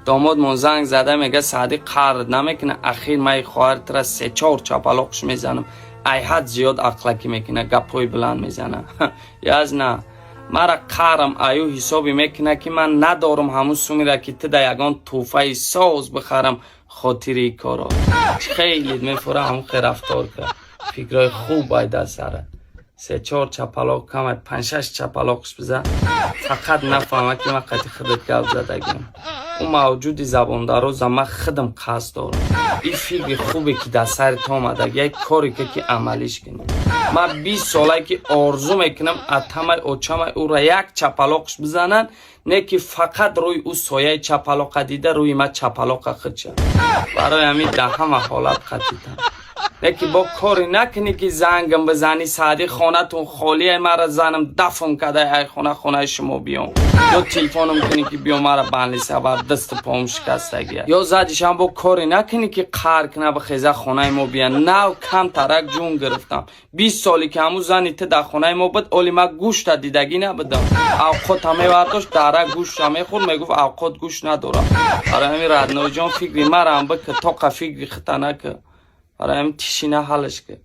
دامادمون زنگ زده میگه سعدی قهر نمیکنه، اخیر من خواهرت را 3-4 چپالاقش میزنم، ای حد زیاد عقلکی میکنه، گپای بلند میزنه. یاز نه مرا قهرم ایو حسابی میکنه که من ندارم همون سومی را که تده یگان توفه ساز بخرم خاطری کارا. خیلی میفوره همون خیر رفتار کرد. فکرهای خوب باید از سره 3-4 چپالاق کمه 5-6 چپالاقش بزن، فقط نفهمه که من قطعی خودت گفت زدگیم. اون موجود زبان دراز من خودم قصد دارم. این فکر خوبه که در سر تو آمده، یک کاری که عملیش کنم. من 20 ساله که آرزو میکنم اتمه اوچمه او را یک چپالاقش بزنن، نه که فقط روی او سایه چپالاق دیده روی من چپالاق خود شد. برای همین در همه حالت قطعیتم. نه که با کاری نکنی که زنگم بزنی سعدی خانه تون خالیه، مرا زنم دفن کده ای خانه شما بیام، یا تلفنم کنی که بیام مرا بنلی سبر دست پام شکستگیه، یا زدیش هم با کاری نکنی که قهر کنه بخیزه خانه ما بیان. نه کم ترک جون گرفتم 20 سالی که همون زنی ته در خانه ما بود، اولی ما گوشت دیدگی نبودم. اوقات همه وقتاش درک گوشت همه خود میگفت اوقات گوشت ندارم. برای همین ردنو جان فکری مرا هم بکه تا فکری خطا نکه، برای همین تشینه حلش که